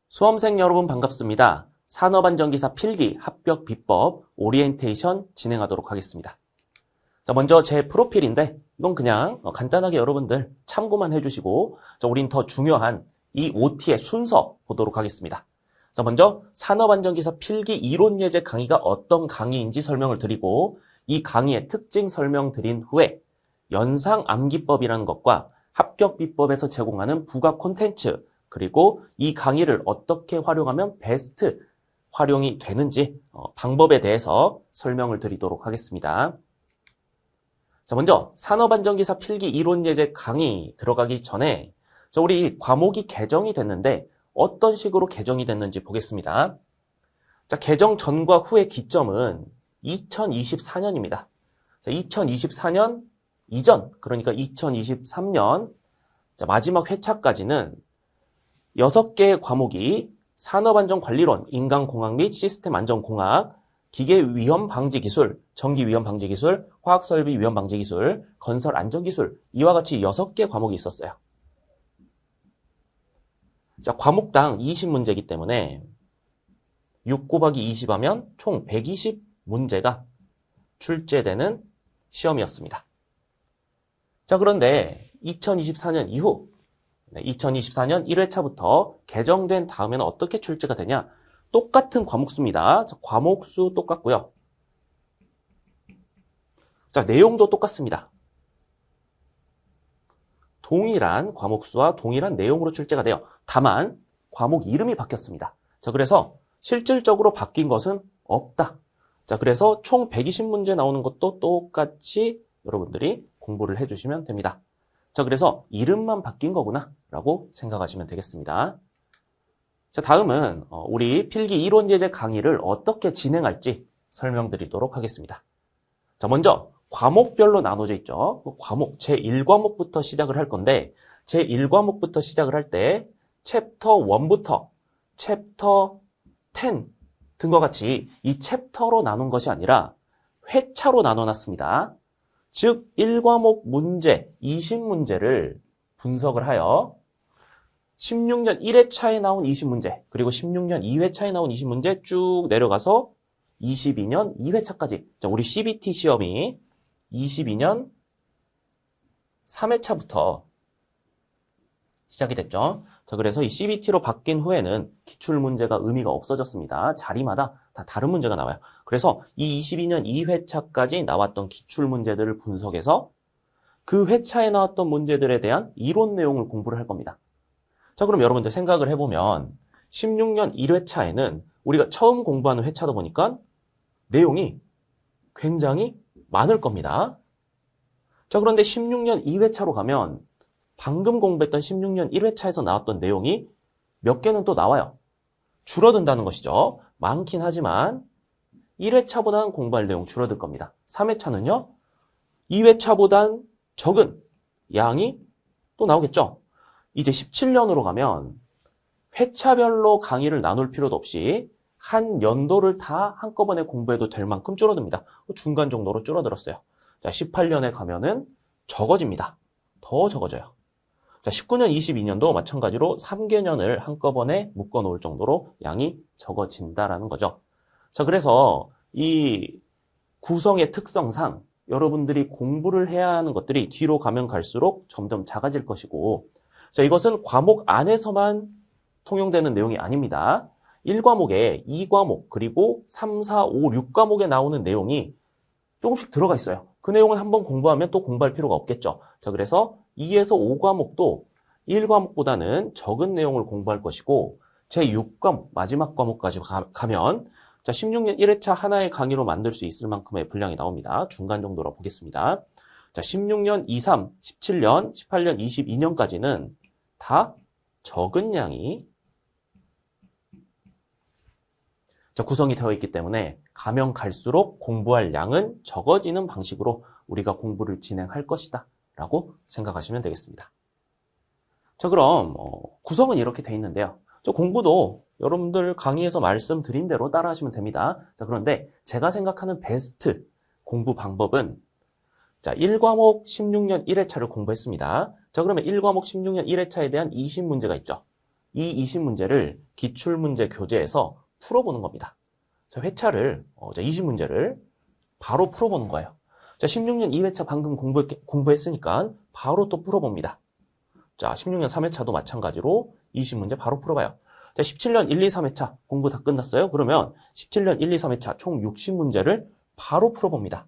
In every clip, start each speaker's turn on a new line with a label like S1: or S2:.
S1: 수험생 여러분 반갑습니다. 산업안전기사 필기 합격 비법 오리엔테이션 진행하도록 하겠습니다. 자, 먼저 제 프로필인데 이건 그냥 간단하게 여러분들 참고만 해주시고 우린 더 중요한 이 OT의 순서 보도록 하겠습니다. 자, 먼저 산업안전기사 필기 이론예제 강의가 어떤 강의인지 설명을 드리고 이 강의의 특징 설명드린 후에 연상 암기법이라는 것과 합격 비법에서 제공하는 부가 콘텐츠 그리고 이 강의를 어떻게 활용하면 베스트 활용이 되는지 방법에 대해서 설명을 드리도록 하겠습니다. 자, 먼저 산업안전기사 필기 이론예제 강의 들어가기 전에 우리 과목이 개정이 됐는데 어떤 식으로 개정이 됐는지 보겠습니다. 자, 개정 전과 후의 기점은 2024년입니다. 자, 2024년 이전, 그러니까 2023년 마지막 회차까지는 6개의 과목이 산업안전관리론, 인간공학 및 시스템안전공학, 기계위험방지기술, 전기위험방지기술, 화학설비위험방지기술, 건설안전기술 이와 같이 6개 과목이 있었어요. 자, 과목당 20문제이기 때문에 6 곱하기 20 하면 총 120문제가 출제되는 시험이었습니다. 자, 그런데 2024년 이후 2024년 1회차부터 개정된 다음에는 어떻게 출제가 되냐? 똑같은 과목수입니다. 자, 과목수 똑같고요. 자, 내용도 똑같습니다. 동일한 과목수와 동일한 내용으로 출제가 돼요. 다만 과목 이름이 바뀌었습니다. 자, 그래서 실질적으로 바뀐 것은 없다. 자, 그래서 총 120문제 나오는 것도 똑같이 여러분들이 공부를 해주시면 됩니다. 자, 그래서 이름만 바뀐 거구나 라고 생각하시면 되겠습니다. 자, 다음은 우리 필기 이론예제 강의를 어떻게 진행할지 설명드리도록 하겠습니다. 자, 먼저 과목별로 나눠져 있죠. 과목 제1과목부터 시작을 할 건데 제1과목부터 시작을 할 때 챕터 1부터 챕터 10 등과 같이 이 챕터로 나눈 것이 아니라 회차로 나눠놨습니다. 즉 1과목 문제 20문제를 분석을 하여 16년 1회차에 나온 20문제 그리고 16년 2회차에 나온 20문제 쭉 내려가서 22년 2회차까지 자, 우리 CBT 시험이 22년 3회차부터 시작이 됐죠. 자, 그래서 이 CBT로 바뀐 후에는 기출문제가 의미가 없어졌습니다. 자리마다 다 다른 문제가 나와요. 그래서 이 22년 2회차까지 나왔던 기출문제들을 분석해서 그 회차에 나왔던 문제들에 대한 이론 내용을 공부를 할 겁니다. 자, 그럼 여러분들 생각을 해보면 16년 1회차에는 우리가 처음 공부하는 회차다 보니까 내용이 굉장히 많을 겁니다. 자, 그런데 16년 2회차로 가면 방금 공부했던 16년 1회차에서 나왔던 내용이 몇 개는 또 나와요. 줄어든다는 것이죠. 많긴 하지만 1회차보다는 공부할 내용 줄어들 겁니다. 3회차는요. 2회차보단 적은 양이 또 나오겠죠. 이제 17년으로 가면 회차별로 강의를 나눌 필요도 없이 한 연도를 다 한꺼번에 공부해도 될 만큼 줄어듭니다. 중간 정도로 줄어들었어요. 자, 18년에 가면은 적어집니다. 더 적어져요. 자, 19년, 22년도 마찬가지로 3개년을 한꺼번에 묶어 놓을 정도로 양이 적어진다라는 거죠. 자, 그래서 이 구성의 특성상 여러분들이 공부를 해야 하는 것들이 뒤로 가면 갈수록 점점 작아질 것이고, 자, 이것은 과목 안에서만 통용되는 내용이 아닙니다. 1과목에 2과목, 그리고 3, 4, 5, 6과목에 나오는 내용이 조금씩 들어가 있어요. 그 내용을 한번 공부하면 또 공부할 필요가 없겠죠. 자, 그래서 2에서 5과목도 1과목보다는 적은 내용을 공부할 것이고 제6과목, 마지막 과목까지 가면 자, 16년 1회차 하나의 강의로 만들 수 있을 만큼의 분량이 나옵니다. 중간 정도로 보겠습니다. 자, 16년 23, 17년, 18년, 22년까지는 다 적은 양이 구성이 되어 있기 때문에 가면 갈수록 공부할 양은 적어지는 방식으로 우리가 공부를 진행할 것이다 라고 생각하시면 되겠습니다. 자, 그럼 구성은 이렇게 돼 있는데요. 공부도 여러분들 강의에서 말씀드린 대로 따라 하시면 됩니다. 자, 그런데 제가 생각하는 베스트 공부 방법은 자, 1과목 16년 1회차를 공부했습니다. 자, 그러면 1과목 16년 1회차에 대한 20문제가 있죠. 이 20문제를 기출문제 교재에서 풀어보는 겁니다. 자, 회차를 20문제를 바로 풀어보는 거예요. 자, 16년 2회차 방금 공부했으니까 바로 또 풀어봅니다. 자, 16년 3회차도 마찬가지로 20문제 바로 풀어봐요. 자, 17년 1, 2, 3회차 공부 다 끝났어요? 그러면 17년 1, 2, 3회차 총 60문제를 바로 풀어봅니다.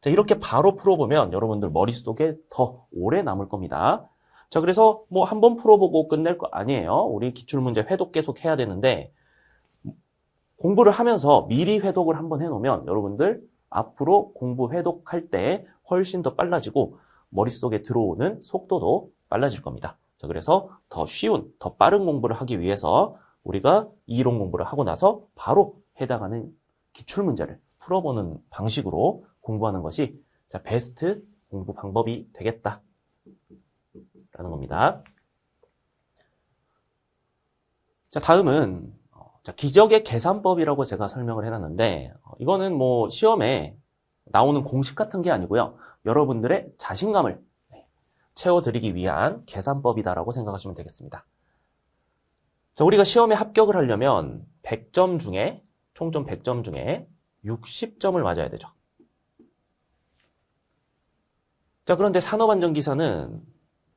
S1: 자, 이렇게 바로 풀어보면 여러분들 머릿속에 더 오래 남을 겁니다. 자, 그래서 뭐 한번 풀어보고 끝낼 거 아니에요. 우리 기출문제 회독 계속 해야 되는데 공부를 하면서 미리 회독을 한번 해놓으면 여러분들 앞으로 공부 회독할 때 훨씬 더 빨라지고 머릿속에 들어오는 속도도 빨라질 겁니다. 자, 그래서 더 쉬운, 더 빠른 공부를 하기 위해서 우리가 이론 공부를 하고 나서 바로 해당하는 기출문제를 풀어보는 방식으로 공부하는 것이 자, 베스트 공부 방법이 되겠다라는 겁니다. 자, 다음은 자, 기적의 계산법이라고 제가 설명을 해놨는데 이거는 뭐 시험에 나오는 공식 같은 게 아니고요. 여러분들의 자신감을 채워드리기 위한 계산법이다라고 생각하시면 되겠습니다. 자, 우리가 시험에 합격을 하려면 100점 중에 총점 100점 중에 60점을 맞아야 되죠. 자, 그런데 산업안전기사는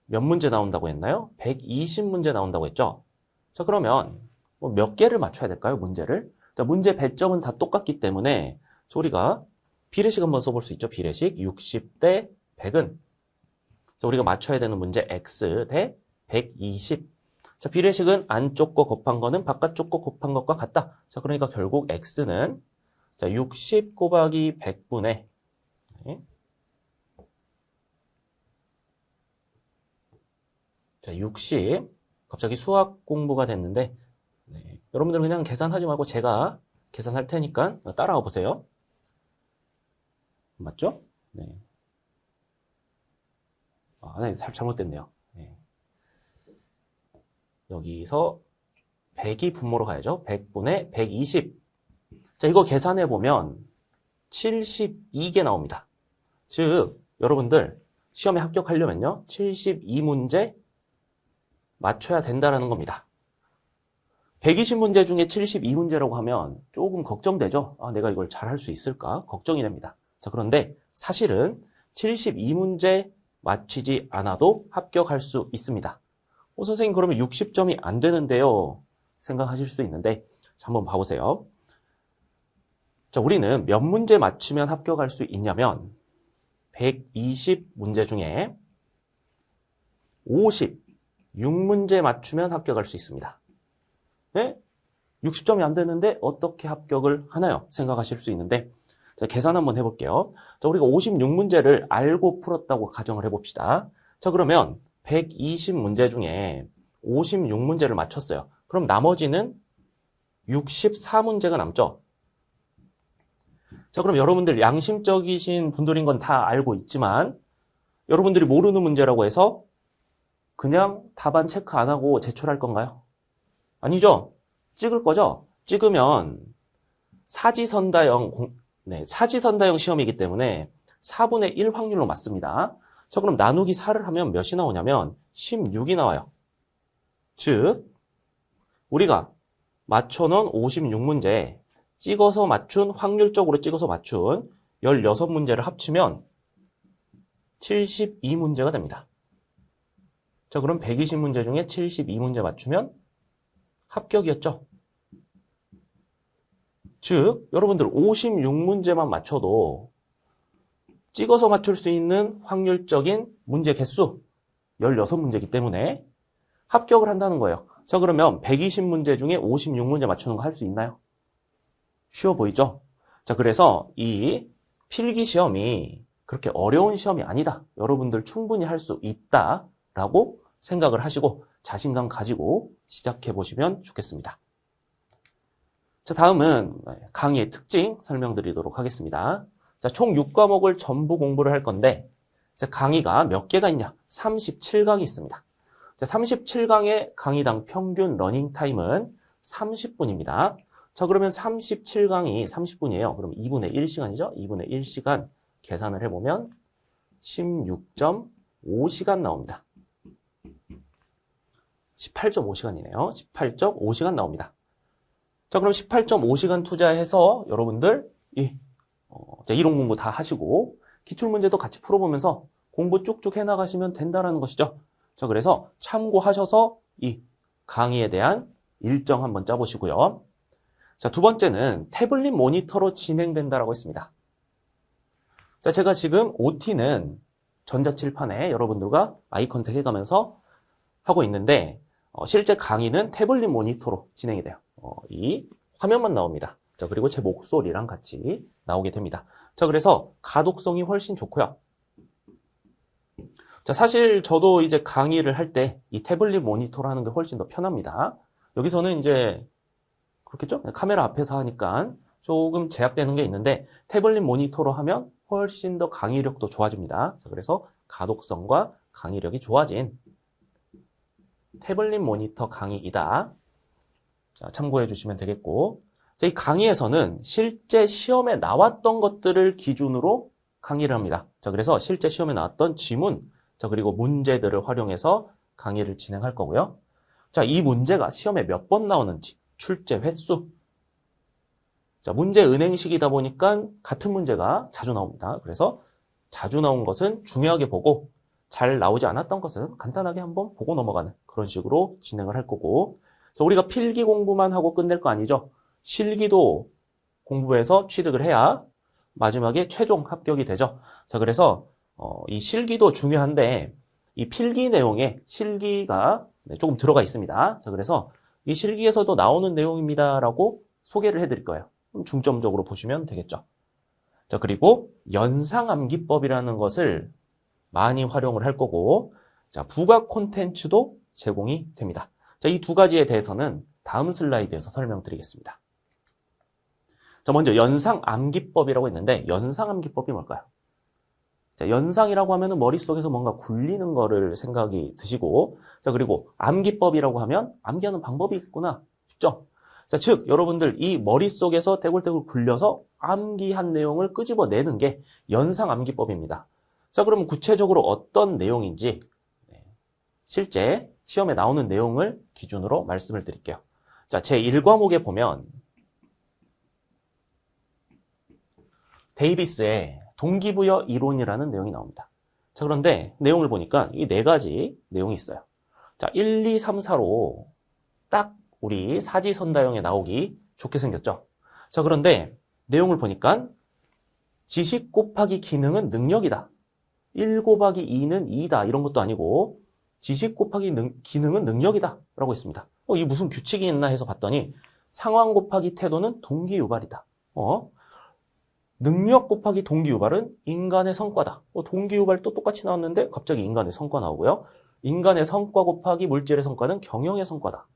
S1: 몇 문제 나온다고 했나요? 120문제 나온다고 했죠. 자, 그러면 몇 개를 맞춰야 될까요? 문제를. 자, 문제 배점은 다 똑같기 때문에 우리가 비례식 한번 써볼 수 있죠. 비례식 60 대 100은 자, 우리가 맞춰야 되는 문제 x 대 120. 자, 비례식은 안쪽 거 곱한 거는 바깥쪽 거 곱한 것과 같다. 자, 그러니까 결국 x는 자, 60 곱하기 100분의 자, 60 갑자기 수학 공부가 됐는데 여러분들 그냥 계산하지 말고 제가 계산할 테니까 따라와 보세요. 맞죠? 네. 네, 잘못됐네요. 네. 여기서 100이 분모로 가야죠. 100분의 120. 자, 이거 계산해 보면 72개 나옵니다. 즉, 여러분들 시험에 합격하려면요. 72문제 맞춰야 된다라는 겁니다. 120문제 중에 72문제라고 하면 조금 걱정되죠? 내가 이걸 잘할 수 있을까? 걱정이 됩니다. 자, 그런데 사실은 72문제 맞히지 않아도 합격할 수 있습니다. 선생님 그러면 60점이 안 되는데요? 생각하실 수 있는데 자, 한번 봐보세요. 자, 우리는 몇 문제 맞추면 합격할 수 있냐면 120문제 중에 56문제 맞추면 합격할 수 있습니다. 네? 60점이 안 되는데 어떻게 합격을 하나요? 생각하실 수 있는데 자, 계산 한번 해볼게요. 자, 우리가 56문제를 알고 풀었다고 가정을 해봅시다. 자, 그러면 120문제 중에 56문제를 맞췄어요. 그럼 나머지는 64문제가 남죠? 자, 그럼 여러분들 양심적이신 분들인 건 다 알고 있지만 여러분들이 모르는 문제라고 해서 그냥 답안 체크 안 하고 제출할 건가요? 아니죠? 찍을 거죠? 찍으면 사지선다형 시험이기 때문에 4분의 1 확률로 맞습니다. 자, 그럼 나누기 4를 하면 몇이 나오냐면 16이 나와요. 즉, 우리가 맞춰놓은 56문제 찍어서 맞춘, 확률적으로 찍어서 맞춘 16문제를 합치면 72문제가 됩니다. 자, 그럼 120문제 중에 72문제 맞추면 합격이었죠. 즉, 여러분들 56문제만 맞춰도 찍어서 맞출 수 있는 확률적인 문제 개수 16문제이기 때문에 합격을 한다는 거예요. 자, 그러면 120문제 중에 56문제 맞추는 거 할 수 있나요? 쉬워 보이죠? 자, 그래서 이 필기 시험이 그렇게 어려운 시험이 아니다. 여러분들 충분히 할 수 있다라고 생각을 하시고 자신감 가지고 시작해 보시면 좋겠습니다. 자, 다음은 강의의 특징 설명드리도록 하겠습니다. 자, 총 6과목을 전부 공부를 할 건데 자, 강의가 몇 개가 있냐? 37강이 있습니다. 자, 37강의 강의당 평균 러닝타임은 30분입니다. 자, 그러면 37강이 30분이에요. 그럼 2분의 1시간이죠? 2분의 1시간 계산을 해보면 16.5시간 나옵니다. 18.5시간이네요. 18.5시간 나옵니다. 자, 그럼 18.5시간 투자해서 여러분들 이론 공부 다 하시고 기출문제도 같이 풀어보면서 공부 쭉쭉 해나가시면 된다는 것이죠. 자, 그래서 참고하셔서 이 강의에 대한 일정 한번 짜보시고요. 자, 두 번째는 태블릿 모니터로 진행된다라고 했습니다. 자, 제가 지금 OT는 전자칠판에 여러분들과 아이 컨택 해가면서 하고 있는데 실제 강의는 태블릿 모니터로 진행이 돼요. 이 화면만 나옵니다. 자, 그리고 제 목소리랑 같이 나오게 됩니다. 자, 그래서 가독성이 훨씬 좋고요. 자, 사실 저도 이제 강의를 할 때 이 태블릿 모니터로 하는 게 훨씬 더 편합니다. 여기서는 이제 그렇겠죠? 카메라 앞에서 하니까 조금 제약되는 게 있는데 태블릿 모니터로 하면 훨씬 더 강의력도 좋아집니다. 자, 그래서 가독성과 강의력이 좋아진 태블릿 모니터 강의이다. 자, 참고해 주시면 되겠고, 자, 이 강의에서는 실제 시험에 나왔던 것들을 기준으로 강의를 합니다. 자, 그래서 실제 시험에 나왔던 지문, 자, 그리고 문제들을 활용해서 강의를 진행할 거고요. 자, 이 문제가 시험에 몇 번 나오는지, 출제 횟수. 자, 문제 은행식이다 보니까 같은 문제가 자주 나옵니다. 그래서 자주 나온 것은 중요하게 보고 잘 나오지 않았던 것은 간단하게 한번 보고 넘어가는 그런 식으로 진행을 할 거고, 그래서 우리가 필기 공부만 하고 끝낼 거 아니죠. 실기도 공부해서 취득을 해야 마지막에 최종 합격이 되죠. 자, 그래서 이 실기도 중요한데 이 필기 내용에 실기가 조금 들어가 있습니다. 자, 그래서 이 실기에서도 나오는 내용입니다라고 소개를 해드릴 거예요. 중점적으로 보시면 되겠죠. 자, 그리고 연상암기법이라는 것을 많이 활용을 할 거고, 자, 부가 콘텐츠도 제공이 됩니다. 자, 이 두 가지에 대해서는 다음 슬라이드에서 설명드리겠습니다. 자, 먼저 연상암기법이라고 했는데 연상암기법이 뭘까요? 자, 연상이라고 하면은 머릿속에서 뭔가 굴리는 거를 생각이 드시고, 자, 그리고 암기법이라고 하면 암기하는 방법이 있구나 싶죠? 자, 즉 여러분들 이 머릿속에서 떼굴떼굴 굴려서 암기한 내용을 끄집어내는 게 연상암기법입니다. 자, 그러면 구체적으로 어떤 내용인지 실제 시험에 나오는 내용을 기준으로 말씀을 드릴게요. 자, 제 1과목에 보면 데이비스의 동기부여 이론이라는 내용이 나옵니다. 자, 그런데 내용을 보니까 이 네 가지 내용이 있어요. 자, 1, 2, 3, 4로 딱 우리 사지선다형에 나오기 좋게 생겼죠. 자, 그런데 내용을 보니까 지식 곱하기 기능은 능력이다. 1 곱하기 2는 2다. 이런 것도 아니고 지식 곱하기 기능은 능력이다. 라고 했습니다. 이게 무슨 규칙이 있나 해서 봤더니 상황 곱하기 태도는 동기유발이다. 능력 곱하기 동기유발은 인간의 성과다. 동기유발도 똑같이 나왔는데 갑자기 인간의 성과 나오고요. 인간의 성과 곱하기 물질의 성과는 경영의 성과다.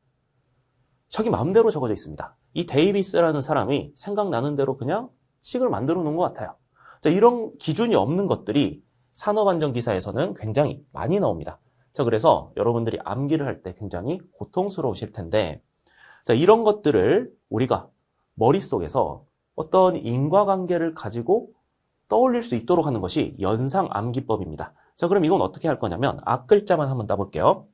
S1: 자기 마음대로 적어져 있습니다. 이 데이비스라는 사람이 생각나는 대로 그냥 식을 만들어 놓은 것 같아요. 자, 이런 기준이 없는 것들이 산업안전기사에서는 굉장히 많이 나옵니다. 자, 그래서 여러분들이 암기를 할 때 굉장히 고통스러우실 텐데, 자, 이런 것들을 우리가 머릿속에서 어떤 인과관계를 가지고 떠올릴 수 있도록 하는 것이 연상암기법입니다. 자, 그럼 이건 어떻게 할 거냐면 앞글자만 한번 따볼게요.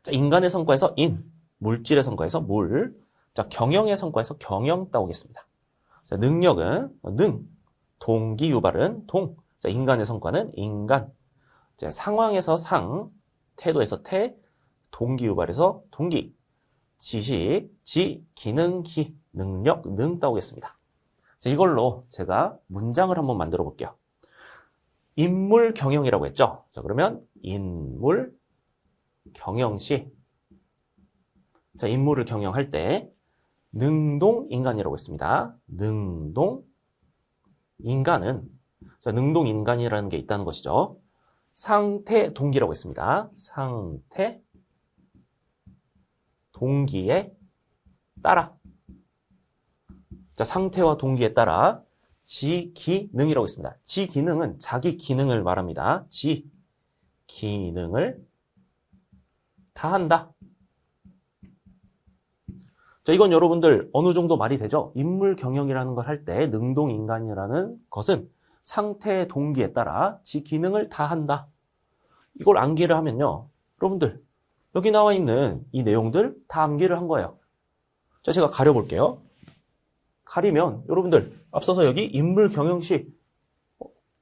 S1: 자, 인간의 성과에서 인, 물질의 성과에서 물, 자, 경영의 성과에서 경영 따오겠습니다. 자, 능력은 능, 동기유발은 동, 자, 인간의 성과는 인간, 자, 상황에서 상, 태도에서 태, 동기유발에서 동기, 지식, 지, 기능, 기, 능력, 능 따오겠습니다. 자, 이걸로 제가 문장을 한번 만들어 볼게요. 인물 경영이라고 했죠. 자, 그러면 인물 경영시, 자, 인물을 경영할 때 능동 인간이라고 했습니다. 능동 인간은, 자, 능동 인간이라는 게 있다는 것이죠. 상태 동기라고 했습니다. 상태 동기에 따라, 자, 상태와 동기에 따라 지기능이라고 했습니다. 지기능은 자기 기능을 말합니다. 지기능을 다한다. 자, 이건 여러분들 어느 정도 말이 되죠? 인물 경영이라는 걸 할 때 능동인간이라는 것은 상태의 동기에 따라 지 기능을 다한다. 이걸 암기를 하면요, 여러분들 여기 나와 있는 이 내용들 다 암기를 한 거예요. 자, 제가 가려볼게요. 가리면 여러분들 앞서서 여기 인물 경영시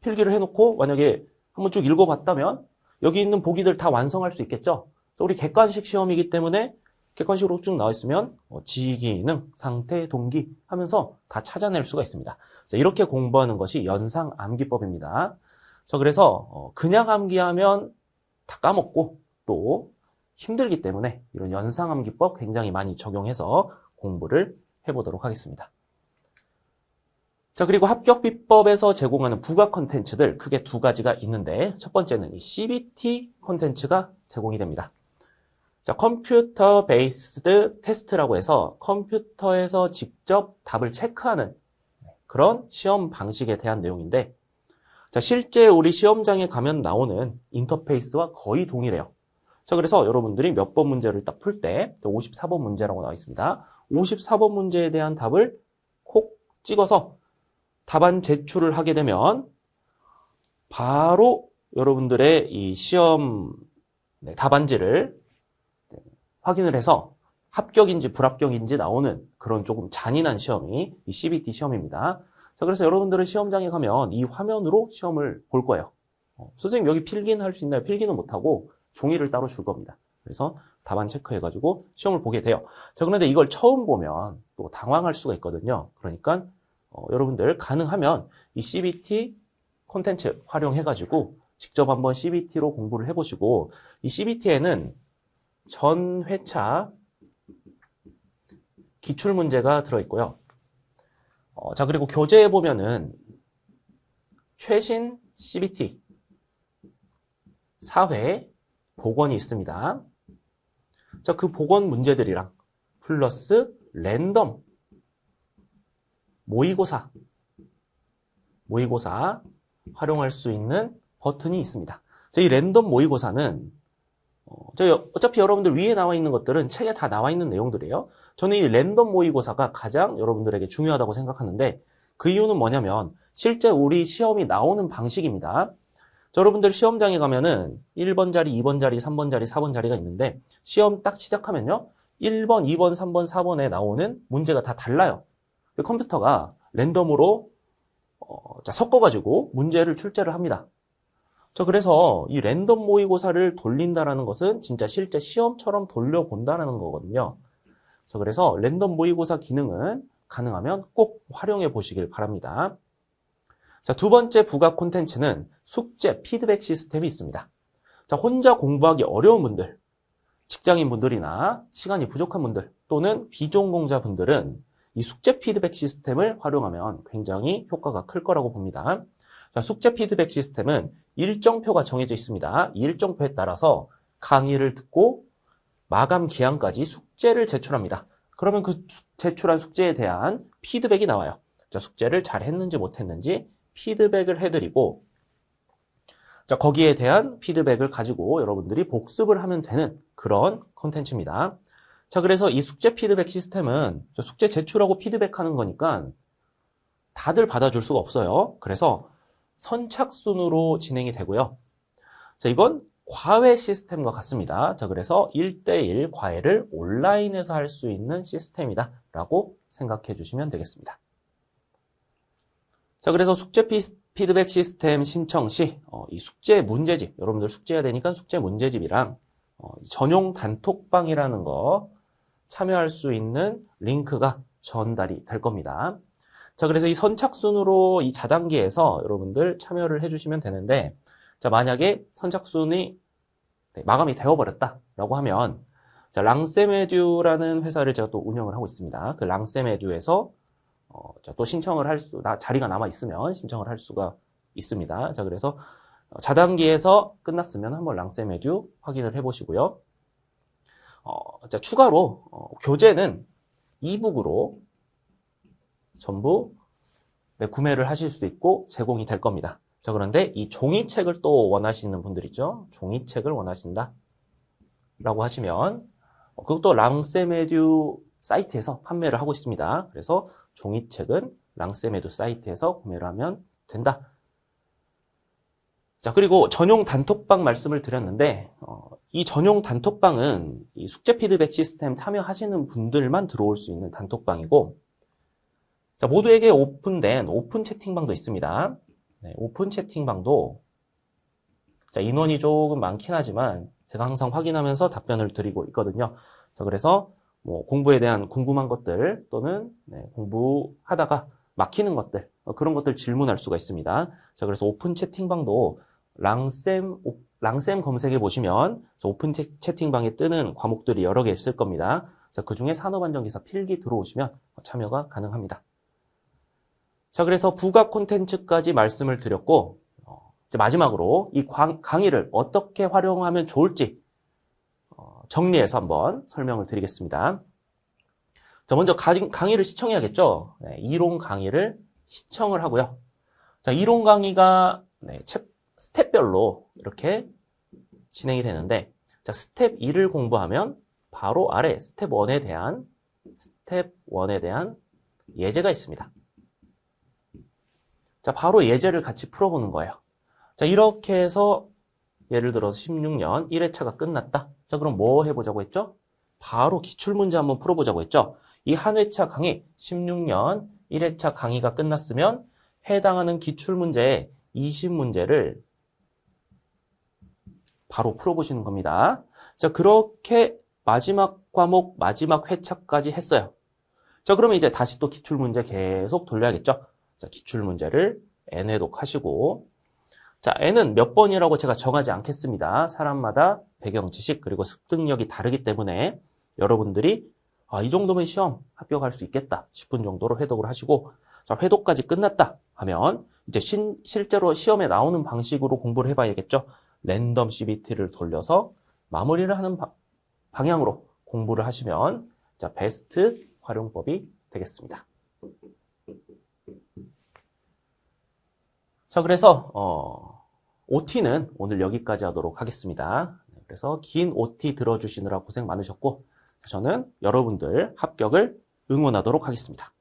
S1: 필기를 해놓고 만약에 한번 쭉 읽어봤다면 여기 있는 보기들 다 완성할 수 있겠죠? 우리 객관식 시험이기 때문에 객관식으로 쭉 나와 있으면 지기능, 상태, 동기 하면서 다 찾아낼 수가 있습니다. 자, 이렇게 공부하는 것이 연상 암기법입니다. 자, 그래서 그냥 암기하면 다 까먹고 또 힘들기 때문에 이런 연상 암기법 굉장히 많이 적용해서 공부를 해보도록 하겠습니다. 자, 그리고 합격비법에서 제공하는 부가 콘텐츠들 크게 두 가지가 있는데 첫 번째는 이 CBT 콘텐츠가 제공이 됩니다. 자, 컴퓨터 베이스드 테스트라고 해서 컴퓨터에서 직접 답을 체크하는 그런 시험 방식에 대한 내용인데 자, 실제 우리 시험장에 가면 나오는 인터페이스와 거의 동일해요. 자, 그래서 여러분들이 몇 번 문제를 딱 풀 때 54번 문제라고 나와 있습니다. 54번 문제에 대한 답을 콕 찍어서 답안 제출을 하게 되면 바로 여러분들의 이 시험 답안지를 확인을 해서 합격인지 불합격인지 나오는 그런 조금 잔인한 시험이 이 CBT 시험입니다. 자, 그래서 여러분들은 시험장에 가면 이 화면으로 시험을 볼 거예요. 선생님 여기 필기는 할 수 있나요? 필기는 못하고 종이를 따로 줄 겁니다. 그래서 답안 체크해가지고 시험을 보게 돼요. 자, 그런데 이걸 처음 보면 또 당황할 수가 있거든요. 그러니까 여러분들 가능하면 이 CBT 콘텐츠 활용해가지고 직접 한번 CBT로 공부를 해보시고 이 CBT에는 전 회차 기출문제가 들어있고요. 자, 그리고 교재에 보면은 최신 CBT 4회 복원이 있습니다. 자, 그 복원 문제들이랑 플러스 랜덤 모의고사 활용할 수 있는 버튼이 있습니다. 자, 이 랜덤 모의고사는 어차피 여러분들 위에 나와 있는 것들은 책에 다 나와 있는 내용들이에요. 저는 이 랜덤 모의고사가 가장 여러분들에게 중요하다고 생각하는데 그 이유는 뭐냐면 실제 우리 시험이 나오는 방식입니다. 자, 여러분들 시험장에 가면은 1번 자리, 2번 자리, 3번 자리, 4번 자리가 있는데 시험 딱 시작하면요. 1번, 2번, 3번, 4번에 나오는 문제가 다 달라요. 컴퓨터가 랜덤으로 섞어가지고 문제를 출제를 합니다. 자, 그래서 이 랜덤 모의고사를 돌린다라는 것은 진짜 실제 시험처럼 돌려본다는 거거든요. 자, 그래서 랜덤 모의고사 기능은 가능하면 꼭 활용해 보시길 바랍니다. 자, 두 번째 부가 콘텐츠는 숙제 피드백 시스템이 있습니다. 자, 혼자 공부하기 어려운 분들, 직장인 분들이나 시간이 부족한 분들 또는 비전공자 분들은 이 숙제 피드백 시스템을 활용하면 굉장히 효과가 클 거라고 봅니다. 자, 숙제 피드백 시스템은 일정표가 정해져 있습니다. 이 일정표에 따라서 강의를 듣고 마감 기한까지 숙제를 제출합니다. 그러면 그 제출한 숙제에 대한 피드백이 나와요. 자, 숙제를 잘 했는지 못했는지 피드백을 해드리고 자, 거기에 대한 피드백을 가지고 여러분들이 복습을 하면 되는 그런 콘텐츠입니다. 자, 그래서 이 숙제 피드백 시스템은 숙제 제출하고 피드백하는 거니까 다들 받아줄 수가 없어요. 그래서 선착순으로 진행이 되고요. 자, 이건 과외 시스템과 같습니다. 자, 그래서 1대1 과외를 온라인에서 할 수 있는 시스템이다 라고 생각해 주시면 되겠습니다. 자, 그래서 숙제 피드백 시스템 신청 시 이 숙제 문제집, 여러분들 숙제해야 되니까 숙제 문제집이랑 전용 단톡방이라는 거 참여할 수 있는 링크가 전달이 될 겁니다. 자, 그래서 이 선착순으로 이 자단기에서 여러분들 참여를 해주시면 되는데, 자, 만약에 선착순이 마감이 되어버렸다라고 하면, 자, 랑세메듀라는 회사를 제가 또 운영을 하고 있습니다. 그 랑세메듀에서 또 신청을 자리가 남아 있으면 신청을 할 수가 있습니다. 자, 그래서 자단기에서 끝났으면 한번 랑세메듀 확인을 해보시고요. 자, 추가로 교재는 이북으로 전부 구매를 하실 수도 있고 제공이 될 겁니다. 자, 그런데 이 종이책을 또 원하시는 분들 있죠. 종이책을 원하신다 라고 하시면 그것도 랑세메듀 사이트에서 판매를 하고 있습니다. 그래서 종이책은 랑세메듀 사이트에서 구매를 하면 된다. 자, 그리고 전용 단톡방 말씀을 드렸는데, 이 전용 단톡방은 이 숙제 피드백 시스템 참여하시는 분들만 들어올 수 있는 단톡방이고, 자, 모두에게 오픈된 오픈 채팅방도 있습니다. 네, 오픈 채팅방도, 자, 인원이 조금 많긴 하지만, 제가 항상 확인하면서 답변을 드리고 있거든요. 자, 그래서 뭐 공부에 대한 궁금한 것들, 또는 공부하다가 막히는 것들, 그런 것들 질문할 수가 있습니다. 자, 그래서 오픈 채팅방도 랑쌤 검색해 보시면 오픈 채팅방에 뜨는 과목들이 여러 개 있을 겁니다. 자, 그 중에 산업안전기사 필기 들어오시면 참여가 가능합니다. 자, 그래서 부가 콘텐츠까지 말씀을 드렸고, 이제 마지막으로 이 강의를 어떻게 활용하면 좋을지 정리해서 한번 설명을 드리겠습니다. 자, 먼저 강의를 시청해야겠죠. 네, 이론 강의를 시청을 하고요. 자, 이론 강의가 스텝별로 이렇게 진행이 되는데, 자, 스텝 2를 공부하면 바로 아래 스텝 1에 대한 예제가 있습니다. 자, 바로 예제를 같이 풀어보는 거예요. 자, 이렇게 해서 예를 들어서 16년 1회차가 끝났다. 자, 그럼 뭐 해보자고 했죠? 바로 기출문제 한번 풀어보자고 했죠? 이 한 회차 강의, 16년 1회차 강의가 끝났으면 해당하는 기출문제의 20문제를 바로 풀어보시는 겁니다. 자, 그렇게 마지막 과목, 마지막 회차까지 했어요. 자, 그러면 이제 다시 또 기출문제 계속 돌려야겠죠? 자, 기출문제를 N회독하시고, 자, N은 몇 번이라고 제가 정하지 않겠습니다. 사람마다 배경 지식 그리고 습득력이 다르기 때문에 여러분들이 이 정도면 시험 합격할 수 있겠다 싶은 정도로 회독을 하시고, 자, 회독까지 끝났다 하면 이제 실제로 시험에 나오는 방식으로 공부를 해봐야겠죠. 랜덤 CBT를 돌려서 마무리를 하는 방향으로 공부를 하시면 자, 베스트 활용법이 되겠습니다. 자, 그래서 OT는 오늘 여기까지 하도록 하겠습니다. 그래서 긴 OT 들어주시느라 고생 많으셨고, 저는 여러분들 합격을 응원하도록 하겠습니다.